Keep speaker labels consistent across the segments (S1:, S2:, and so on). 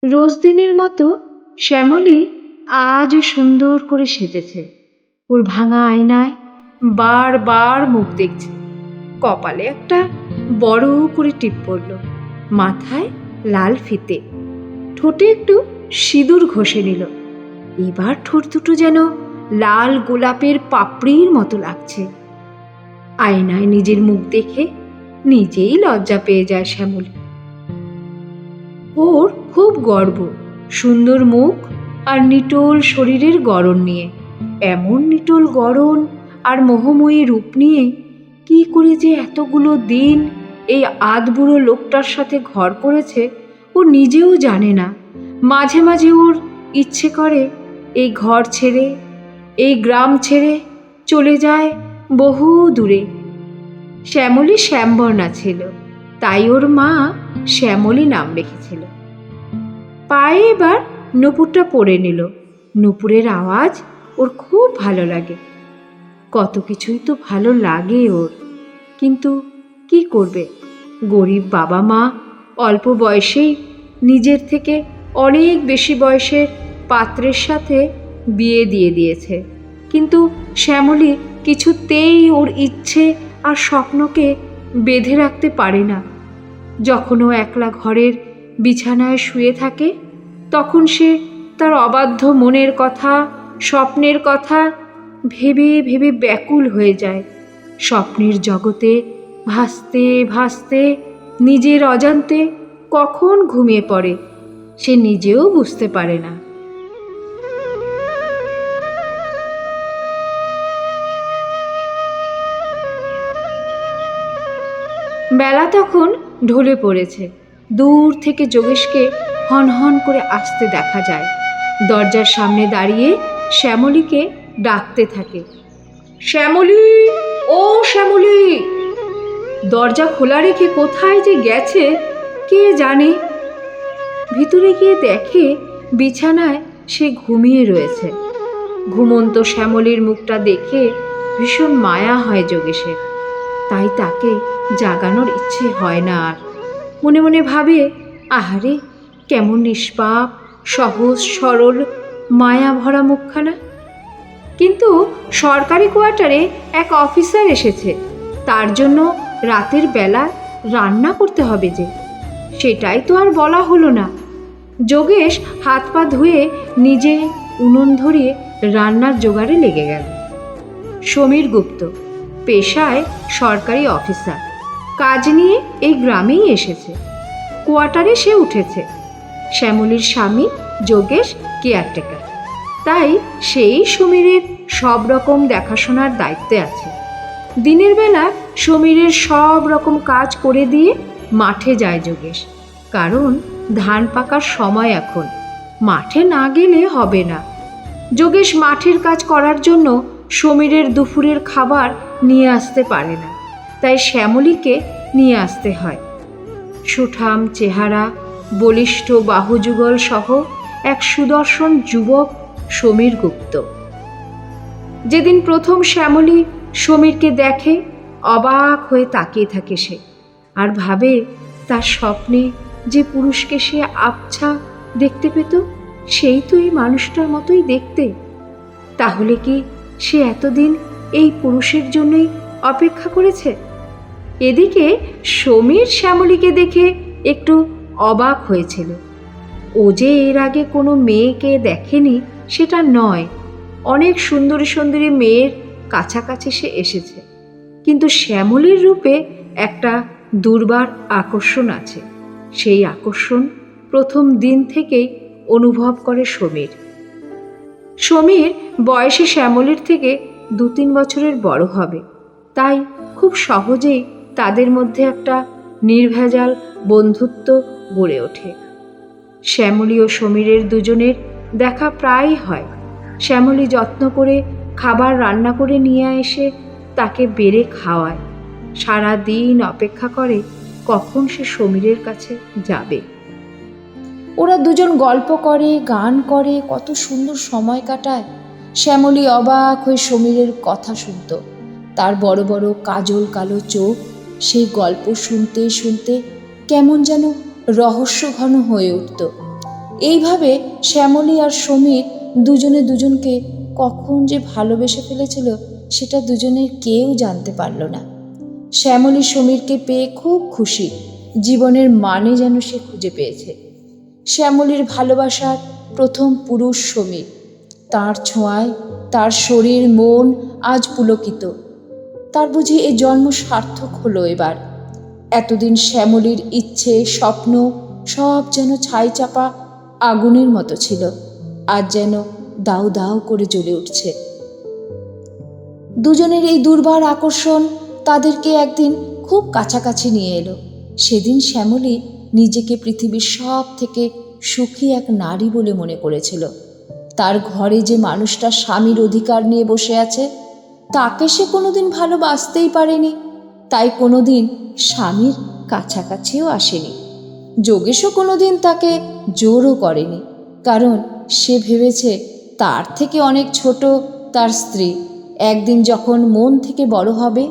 S1: রোজ দিনের মতো শ্যামলী আজও সুন্দর করে সেজেছে। ওর ভাঙা আয়নায় বারবার মুখ দেখছে। কপালে একটা বড় করে টিপ পড়ল, মাথায় লাল ফিতে, ঠোঁটে একটু সিঁদুর ঘষে নিল। এবার ঠোঁট দুটো যেন লাল গোলাপের পাপড়ির মতো লাগছে। আয়নায় নিজের মুখ দেখে নিজেই লজ্জা পেয়ে যায় শ্যামলী। ওর খুব গর্ব, সুন্দর মুখ আর নিটোল শরীরের গড়ন নিয়ে। এমন নিটোল গড়ন আর মোহময়ী রূপ নিয়ে কি করে যে এতগুলো দিন এই আধবুড়ো লোকটার সাথে ঘর করেছে ও নিজেও জানে না। মাঝে মাঝে ওর ইচ্ছে করে এই ঘর ছেড়ে, এই গ্রাম ছেড়ে চলে যায় বহু দূরে। শ্যামলী শ্যামবর্ণা ছিল, তাই ওর মা শ্যামলী নাম রেখেছিল। পায়ে এবার নূপুরটা পরে নিল। নূপুরের আওয়াজ ওর খুব ভালো লাগে। কত কিছুই তো ভালো লাগে ওর, কিন্তু কি করবে, গরিব বাবা মা অল্প বয়সেই নিজের থেকে অনেক বেশি বয়সের পাত্রের সাথে বিয়ে দিয়ে দিয়েছে। কিন্তু শ্যামলী কিছুতেই ওর ইচ্ছে আর স্বপ্নকে বেঁধে রাখতে পারে না। যখন ও একলা ঘরের বিছানায় শুয়ে থাকে, তখন সে তার অবাধ্য মনের কথা, স্বপ্নের কথা ভেবে ভেবে ব্যাকুল হয়ে যায়। স্বপ্নের জগতে ভাসতে ভাসতে নিজের অজান্তে কখন ঘুমিয়ে পড়ে সে নিজেও বুঝতে পারে না। বেলা তখন ঢলে পড়েছে। দূর থেকে যোগেশকে হনহন করে আসতে দেখা যায়। দরজার সামনে দাঁড়িয়ে শ্যামলীকে ডাকতে থাকে, শ্যামলী, ও শ্যামলী। দরজা খোলা রেখে কোথায় যে গেছে কে জানে। ভিতরে গিয়ে দেখে বিছানায় সে ঘুমিয়ে রয়েছে। ঘুমন্ত শ্যামলীর মুখটা দেখে ভীষণ মায়া হয় যোগেশের, তাই তাকে জাগানোর ইচ্ছে হয় না আর। মনে মনে ভাবে, আহারে কেমন নিষ্পাপ, সহজ সরল, মায়া ভরা মুখখানা। কিন্তু সরকারি কোয়ার্টারে এক অফিসার এসেছে, তার জন্য রাতের বেলা রান্না করতে হবে যে, সেটাই তো আর বলা হলো না। যোগেশ হাত পা ধুয়ে নিজে উনুন ধরিয়ে রান্নার জোগাড়ে লেগে গেল। সমীর গুপ্ত, পেশায় সরকারি অফিসার, কাজ নিয়ে এই গ্রামেই এসেছে। কোয়ার্টারে সে উঠেছে। শ্যামলীর স্বামী যোগেশ কেয়ারটেকার, তাই সেই সমীরের সব রকম দেখাশোনার দায়িত্বে আছে। দিনের বেলা সমীরের সব রকম কাজ করে দিয়ে মাঠে যায় যোগেশ, কারণ ধান পাকার সময় এখন, মাঠে না গেলে হবে না। যোগেশ মাঠের কাজ করার জন্য সমীরের দুপুরের খাবার নিয়ে আসতে পারে না, তাই শ্যামলীকে নিয়ে আসতে হয়। সুঠাম চেহারা, বলিষ্ঠ বাহুযুগল সহ এক সুদর্শন যুবক সমীর গুপ্ত। যেদিন প্রথম শ্যামলী সমীরকে দেখে, অবাক হয়ে তাকিয়ে থাকে সে, আর ভাবে তার স্বপ্নে যে পুরুষকে সে আবছা দেখতে পেত, সেই তো এই মানুষটার মতোই দেখতে। তাহলে কি সে এতদিন এই পুরুষের জন্যই অপেক্ষা করেছে? এদিকে সমীর শ্যামলীকে দেখে একটু অবাক হয়েছিল। ও যে এর আগে কোনো মেয়েকে দেখেনি সেটা নয়, অনেক সুন্দরী সুন্দরী মেয়ের কাছাকাছি সে এসেছে, কিন্তু শ্যামলীর রূপে একটা দুর্বার আকর্ষণ আছে। সেই আকর্ষণ প্রথম দিন থেকেই অনুভব করে সমীর। সমীর বয়সে শ্যামলীর থেকে 2-3 বছরের বড় হবে, তাই খুব সহজেই তাদের মধ্যে একটা নির্ভেজাল বন্ধুত্ব গড়ে ওঠে। শ্যামলী ও সমীরের দুজনের দেখা প্রায়ই হয়। শ্যামলী যত্ন করে খাবার রান্না করে নিয়ে এসে তাকে বেড়ে খাওয়ায়। সারা দিন অপেক্ষা করে কখন সে সমীরের কাছে যাবে। ওরা দুজন গল্প করে, গান করে, কত সুন্দর সময় কাটায়। শ্যামলী অবাক হয়ে সমীরের কথা শুনত। তার বড় বড় কাজল কালো চোখ সেই গল্প শুনতে শুনতে কেমন যেন রহস্যঘন হয়ে উঠত। এইভাবে শ্যামলী আর সমীর দুজনে দুজনকে কখন যে ভালোবেসে ফেলেছিল সেটা দুজনের কেউ জানতে পারল না। শ্যামলী সমীরকে পেয়ে খুব খুশি, জীবনের মানে যেন সে খুঁজে পেয়েছে। শ্যামলীর ভালোবাসার প্রথম পুরুষ সমীর, তার ছোঁয়ায় তার শরীর মন আজ পুলকিত। তার বুঝি এই জন্ম সার্থক হলো এবার। এতদিন শ্যামলীর ইচ্ছে স্বপ্ন সব যেন ছাই চাপা আগুনের মতো ছিল, আজ যেন দাউ দাউ করে জ্বলে উঠছে। দুজনের এই দুর্বার আকর্ষণ তাদেরকে একদিন খুব কাছাকাছি নিয়ে এলো। সেদিন শ্যামলী নিজেকে পৃথিবীর সব থেকে সুখী এক নারী বলে মনে করেছিল। তার ঘরে যে মানুষটা স্বামীর অধিকার নিয়ে বসে আছে তাকে সে কোনোদিন ভালোবাসতেই পারেনি, তাই কোনোদিন স্বামীর কাছাকাছিও আসেনি। যোগেশও কোনোদিন তাকে জোরও করেনি, কারণ সে ভেবেছে তার থেকে অনেক ছোট তার স্ত্রী। একদিন যখন মন থেকে বড় হবে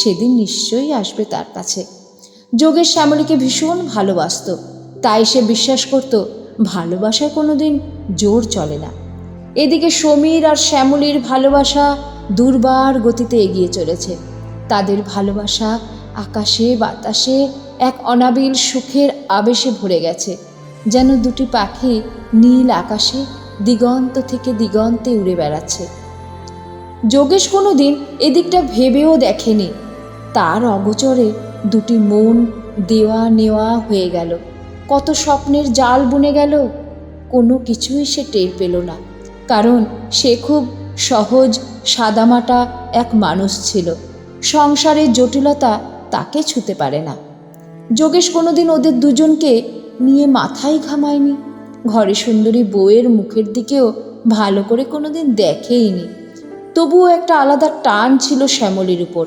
S1: সেদিন নিশ্চয়ই আসবে তার কাছে। যোগেশ শ্যামলীকে ভীষণ ভালোবাসত, তাই সে বিশ্বাস করত ভালোবাসায় কোনোদিন জোর চলে না। এদিকে সমীর আর শ্যামলীর ভালোবাসা দুর্বার গতিতে এগিয়ে চলেছে। তাদের ভালোবাসা আকাশে বাতাসে এক অনাবিল সুখের আবেশে ভরে গেছে, যেন দুটি পাখি নীল আকাশে দিগন্ত থেকে দিগন্তে উড়ে বেড়াচ্ছে। যোগেশ কোনোদিন এদিকটা ভেবেও দেখেনি। তার অগোচরে দুটি মন দেওয়া নেওয়া হয়ে গেল, কত স্বপ্নের জাল বুনে গেল। কোনো কিছুই সে টের পেল না, কারণ সে খুব সহজ সাদামাটা এক মানুষ ছিল। সংসারের জটিলতা তাকে ছুঁতে পারে না। যোগেশ কোনোদিন ওদের দুজনকে নিয়ে মাথায় ঘামায়নি, ঘরে সুন্দরী বউয়ের মুখের দিকেও ভালো করে কোনোদিন দেখেইনি। তবুও একটা আলাদা টান ছিল শ্যামলীর উপর।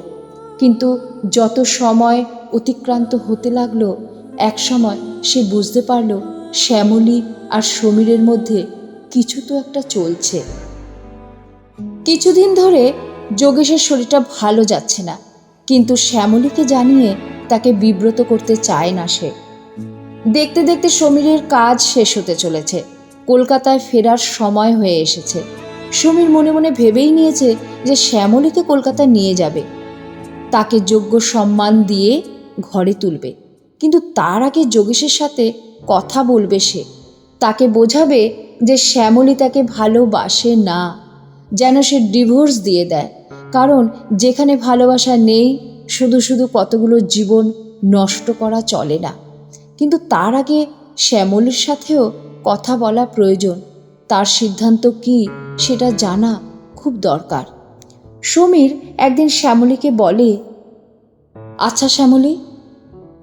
S1: কিন্তু যত সময় অতিক্রান্ত হতে লাগলো, এক সময় সে বুঝতে পারল শ্যামলী আর সমীরের মধ্যে কিছু তো একটা চলছে। কিছুদিন ধরে যোগেশের শরীরটা ভালো যাচ্ছে না, কিন্তু শ্যামলীকে জানিয়ে তাকে বিব্রত করতে চায় না সে। দেখতে দেখতে সমীরের কাজ শেষ হতে চলেছে, কলকাতায় ফেরার সময় হয়ে এসেছে। সমীর মনে মনে ভেবেই নিয়েছে যে শ্যামলীকে কলকাতায় নিয়ে যাবে, তাকে যোগ্য সম্মান দিয়ে ঘরে তুলবে। কিন্তু তার আগে যোগেশের সাথে কথা বলবে সে, তাকে বোঝাবে যে শ্যামলী তাকে ভালোবাসে না, যেন সে ডিভোর্স দিয়ে দেয়। কারণ যেখানে ভালোবাসা নেই শুধু শুধু কতগুলো জীবন নষ্ট করা চলে না। কিন্তু তার আগে শ্যামলীর সাথেও কথা বলা প্রয়োজন, তার সিদ্ধান্ত কি সেটা জানা খুব দরকার। সমীর একদিন শ্যামলীকে বলে, আচ্ছা শ্যামলী,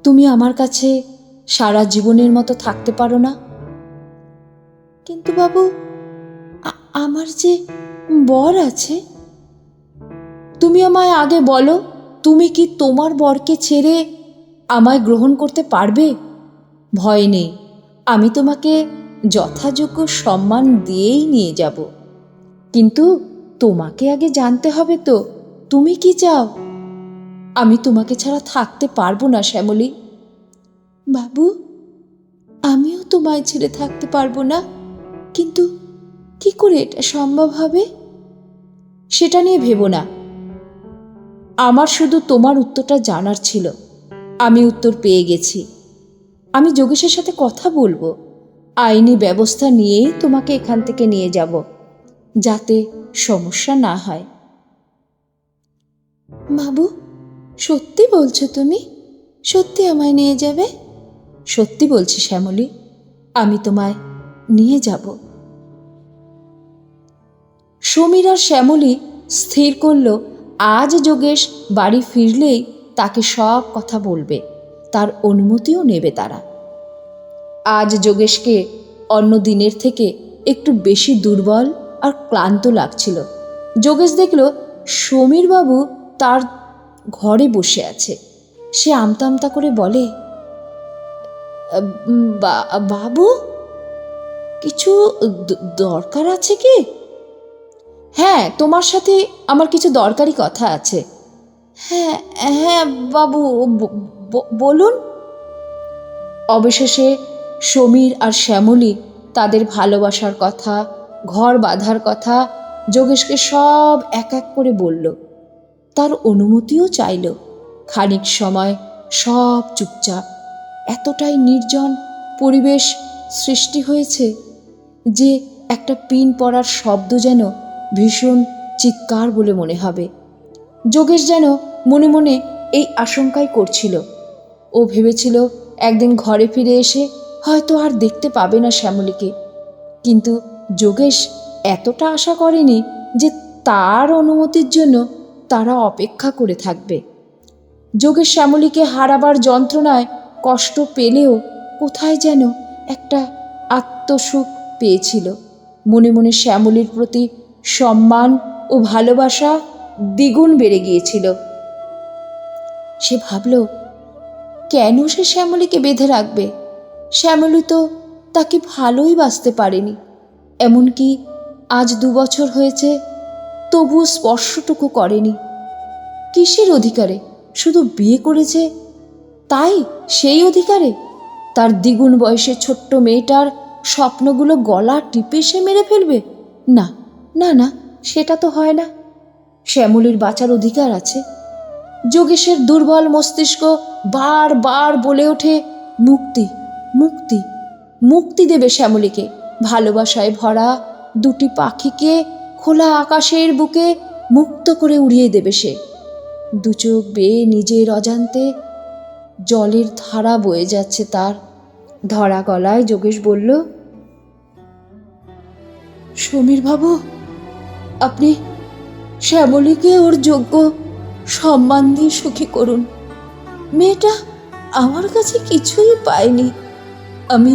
S1: তুমি আমার কাছে সারা জীবনের মতো থাকতে পারো না? কিন্তু বাবু, আমার যে বর আছে। তুমি আমায় আগে বলো, তুমি কি তোমার বরকে ছেড়ে আমায় গ্রহণ করতে পারবে? ভয় নেই, আমি তোমাকে যথাযোগ্য সম্মান দিয়েই নিয়ে যাব। কিন্তু তোমাকে আগে জানতে হবে তো তুমি কি চাও। আমি তোমাকে ছাড়া থাকতে পারবো না শ্যামলী। বাবু, আমিও তোমায় ছেড়ে থাকতে পারবো না, কিন্তু কি করে এটা সম্ভব হবে? সেটা নিয়ে ভেবো না, আমার শুধু তোমার উত্তরটা জানার ছিল। আমি উত্তর পেয়ে গেছি। আমি যোগেশের সাথে কথা বলবো, আইনি ব্যবস্থা নিয়েই তোমাকে এখান থেকে নিয়ে যাব, যাতে সমস্যা না হয়। বাবু, সত্যি বলছো তুমি? সত্যি আমায় নিয়ে যাবে? সত্যি বলছি শ্যামলী, আমি তোমায় নিয়ে যাব। সমীর আর শ্যামলী স্থির করল আজ যোগেশ বাড়ি ফিরলেই তাকে সব কথা বলবে, তার অনুমতিও নেবে তারা। আজ যোগেশকে অন্য দিনের থেকে একটু বেশি দুর্বল আর ক্লান্ত লাগছিল। যোগেশ দেখল সমীরবাবু তার ঘরে বসে আছে। সে আমতা আমতা করে বলে, বাবু, কিছু দরকার আছে কি? হ্যাঁ, তোমার সাথে আমার কিছু দরকারি কথা আছে। হ্যাঁ হ্যাঁ বাবু, বলুন। অবশেষে সমীর আর শ্যামলী তাদের ভালোবাসার কথা, ঘর বাঁধার কথা যোগেশকে সব এক এক করে বলল। তার অনুমতিও চাইল। খানিক সময় সব চুপচাপ। এতটাই নির্জন পরিবেশ সৃষ্টি হয়েছে যে একটা পিন পড়ার শব্দ যেন ভীষণ চিৎকার বলে মনে হবে। যোগেশ যেন মনে মনে এই আশঙ্কাই করছিল। ও ভেবেছিল একদিন ঘরে ফিরে এসে হয়তো আর দেখতে পাবে না শ্যামলীকে। কিন্তু যোগেশ এতটা আশা করেনি যে তার অনুমতির জন্য তারা অপেক্ষা করে থাকবে। যোগেশ শ্যামলীকে হারাবার যন্ত্রণায় কষ্ট পেলেও কোথায় যেন একটা আত্মসুখ পেয়েছিল। মনে মনে শ্যামলীর প্রতি সম্মান ও ভালোবাসা দ্বিগুণ বেড়ে গিয়েছিল। সে ভাবল, কেন সে শ্যামলীকে বেঁধে রাখবে? শ্যামলী তো তাকে ভালোই বাসতে পারেনি। এমনকি আজ 2 বছর হয়েছে, তবুও স্পর্শটুকু করেনি। কিসের অধিকারে? শুধু বিয়ে করেছে তাই সেই অধিকারে তার দ্বিগুণ বয়সের ছোট্ট মেয়েটার স্বপ্নগুলো গলা টিপে সে মেরে ফেলবে? না না না, সেটা তো হয় না। শ্যামলীর বাঁচার অধিকার আছে। যোগেশের দুর্বল মস্তিষ্ক বারবার বলে ওঠে, মুক্তি মুক্তি মুক্তি দেবে শ্যামলীকে। ভালোবাসায় ভরা 2টি পাখিকে খোলা আকাশের বুকে মুক্ত করে উড়িয়ে দেবে সে। 2 চোখ বেয়ে নিজের অজান্তে জলের ধারা বয়ে যাচ্ছে তার। ধরা গলায় যোগেশ বলল, সমীর বাবু, আপনি শ্যামলীকে ওর যোগ্য সম্মান দিয়ে সুখী করুন। মেয়েটা আমার কাছে কিছুই পায়নি। আমি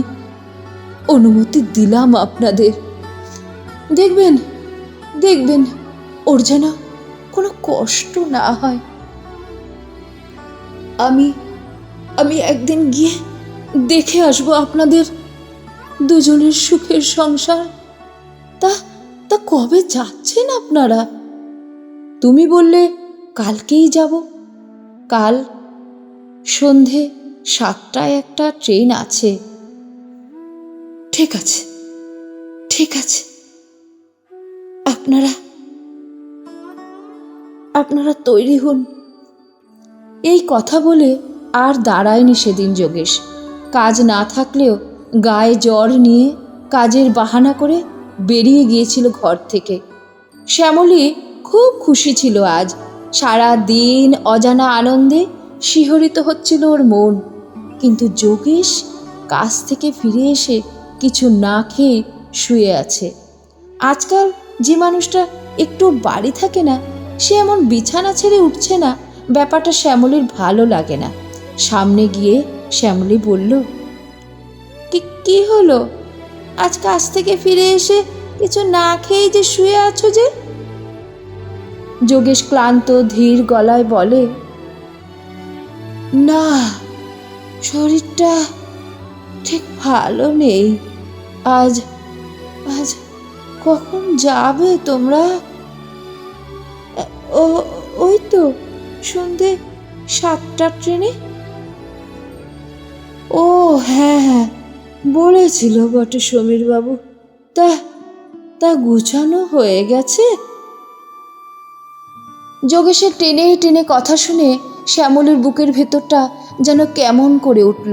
S1: অনুমতি দিলাম আপনাদের। দেখবেন দেখবেন ওর যেন কোনো কষ্ট না হয়। আমি একদিন গিয়ে দেখে আসবো আপনাদের দুজনের সুখের সংসার। তা কবে যাচ্ছেন আপনারা? তুমি বললে কালকেই যাব। কাল সন্ধে 7টায় একটা ট্রেন আছে। ঠিক আছে ঠিক আছে, আপনারা তৈরি হন। এই কথা বলে আর দাঁড়ায়নি সেদিন যোগেশ। কাজ না থাকলেও গায়ে জ্বর নিয়ে কাজের বাহানা করে বেরিয়ে গিয়েছিল ঘর থেকে। শ্যামলী খুব খুশি ছিল আজ। সারা দিন অজানা আনন্দে শিহরিত হচ্ছিল ওর মন। কিন্তু যোগেশ কাজ থেকে ফিরে এসে কিছু না খেয়ে শুয়ে আছে। আজকাল যে মানুষটা একটু বাড়ি থাকে না, সে এমন বিছানা ছেড়ে উঠছে না, ব্যাপারটা শ্যামলীর ভালো লাগে না। সামনে গিয়ে শ্যামলী বলল, কি হলো? আজ কাজ থেকে ফিরে এসে কিছু না খেয়ে যে শুয়ে আছো যে? যোগেশ ক্লান্ত ধীর গলায় বলে, না, শরীরটা ঠিক ভালো নেই। আজ কখন যাবে তোমরা? ওই তো সন্ধে 7টার ট্রেনে। ও হ্যাঁ, বলেছিল বটে সমীর বাবু। তা গুছানো হয়ে গেছে? যোগেশের টেনে টেনে কথা শুনে শ্যামলীর বুকের ভেতরটা যেন কেমন করে উঠল।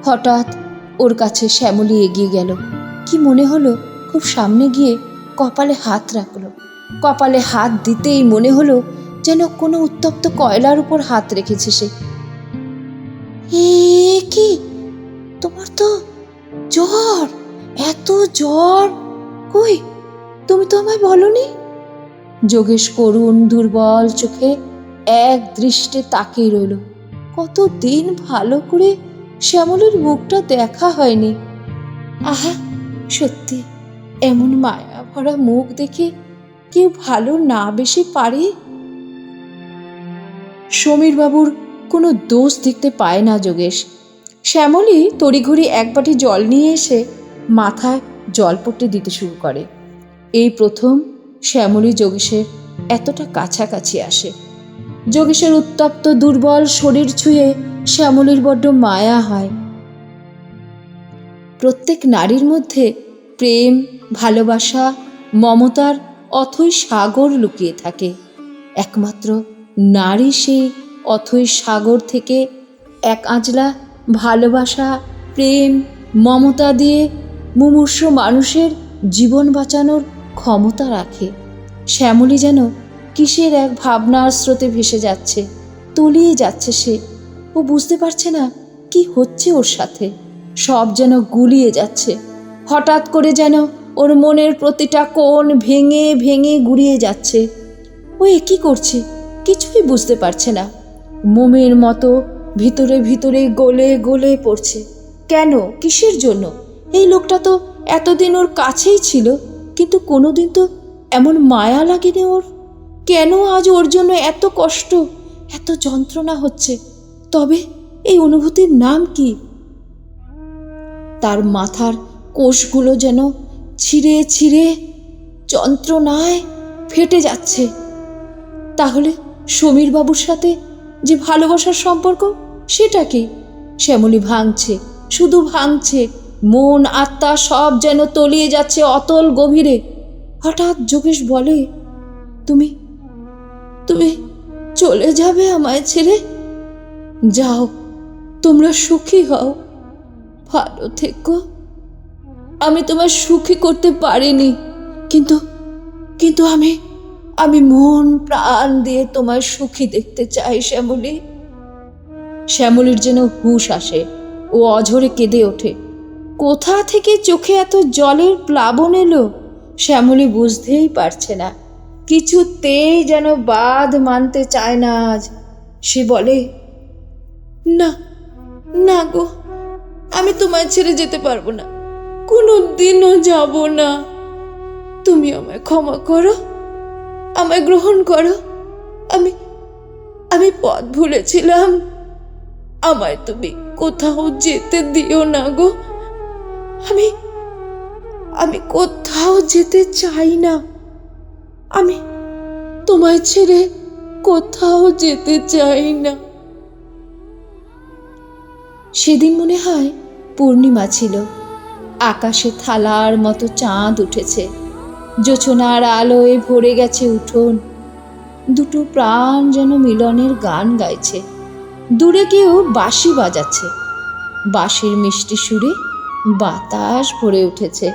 S1: হঠাৎ ওর কাছে শ্যামলী এগিয়ে গেল। কি মনে হলো খুব সামনে গিয়ে কপালে হাত রাখলো। কপালে হাত দিতেই মনে হলো যেন কোনো উত্তপ্ত কয়লার উপর হাত রেখেছে সে। কি, তোমার তো জ্বর? এত জ্বর? কই, তুমি তো আমায় বলনি। যোগেশ করুণ দুর্বল চোখে এক দৃষ্টে তাকিয়ে রইল। কতদিন ভালো করে শ্যামলীর মুখটা দেখা হয়নি। আহা, সত্যি এমন মায়া ভরা মুখ দেখে কেউ ভালো না বেশি পারে? সমীর বাবুর কোনো দোষ দেখতে পায় না যোগেশ। শ্যামলী তড়িঘড়ি 1 বাটি জল নিয়ে এসে মাথায় জল পট্টি দিতে শুরু করে। এই প্রথম শ্যামলী যোগেশের এতটা কাছাকাছি আসে। যোগেশের উত্তপ্ত দুর্বল শরীর ছুঁয়ে শ্যামলীর বড্ড মায়া হয়। প্রত্যেক নারীর মধ্যে প্রেম, ভালোবাসা, মমতার অথৈ সাগর লুকিয়ে থাকে। একমাত্র নারী সেই অথৈ সাগর থেকে এক আঁচলা ভালোবাসা, প্রেম, মমতা দিয়ে মুমূর্ষু মানুষের জীবন বাঁচানোর ক্ষমতা রাখে। শ্যামলী যেন কিসের এক ভাবনার স্রোতে ভেসে যাচ্ছে, তলিয়ে যাচ্ছে সে। ও বুঝতে পারছে না কি হচ্ছে ওর সাথে। সব যেন গুলিয়ে যাচ্ছে। হঠাৎ করে যেন ওর মনের প্রতিটা কোণ ভেঙে ভেঙে গুড়িয়ে যাচ্ছে। ও এ কী করছে কিছুই বুঝতে পারছে না। মোমের মতো ভিতরে ভিতরে গলে গলে পড়ছে। কেন, কিসের জন্য? এই লোকটা তো এতদিন ওর কাছেই ছিল, কিন্তু কোনোদিন তো এমন মায়া লাগেনি ওর। কেন আজ ওর জন্য এত কষ্ট, এত যন্ত্রণা হচ্ছে? তবে এই অনুভূতির নাম কি? তার মাথার কোষগুলো যেন ছিঁড়ে ছিঁড়ে যন্ত্রণায় ফেটে যাচ্ছে। তাহলে সমীরবাবুর সাথে যে ভালোবাসার সম্পর্ক, সেটা কি? শ্যামলী ভাঙছে, শুধু ভাঙছে। মন আত্মা সব যেন তলিয়ে যাচ্ছে অতল গভীরে। হঠাৎ যোগেশ বলে, তুমি তুমি চলে যাবে আমায় ছেড়ে? যাও, তোমরা সুখী হও, ভালো থেকো। আমি তোমায় সুখী করতে পারিনি, কিন্তু কিন্তু আমি মন প্রাণ দিয়ে তোমায় সুখী দেখতে চাই শ্যামলী। শ্যামলীর যেন হুঁশ আসে। ও অঝরে কেঁদে ওঠে। কোথা থেকে চোখে এত জলের প্লাবন এলো শ্যামলী বুঝতেই পারছে না। কিছুতেই যেন বাঁধ মানতে চায় না আজ। সে বলে, না না গো, আমি তোমায় ছেড়ে যেতে পারবো না, কোনো দিনও যাব না। তুমি আমায় ক্ষমা করো, আমায় গ্রহণ করো। আমি আমি পথ ভুলেছিলাম। আমায় তুমি কোথাও যেতে দিও না গো। আমি কোথাও যেতে চাই না। আমি তোমায় ছেড়ে কোথাও যেতে চাই না। সেদিন মনে হয় পূর্ণিমা ছিল। আকাশে থালার মতো চাঁদ উঠেছে। জোছনার আলোয় ভরে গেছে উঠোন। দুটো প্রাণ যেন মিলনের গান গাইছে। দূরে কেউ বাঁশি বাজাচ্ছে। বাঁশির মিষ্টি সুরে বাতাস ভরে উঠেছে।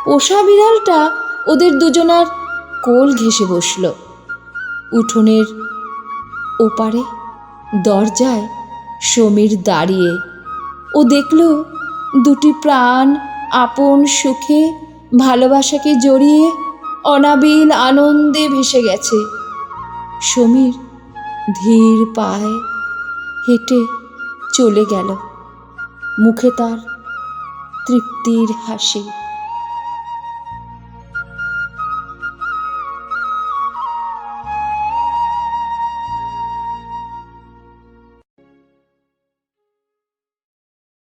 S1: পোষা বিড়ালটা ওদের দুজনার কোল ঘেঁষে বসল। উঠোনের ওপারে দরজায় সমীর দাঁড়িয়ে। ও দেখল দুটি প্রাণ আপন সুখে ভালোবাসাকে জড়িয়ে অনাবিল আনন্দে ভেসে গেছে। সমীর ধীর পায়ে হেঁটে চলে গেল। মুখে তার তৃপ্তির হাসি।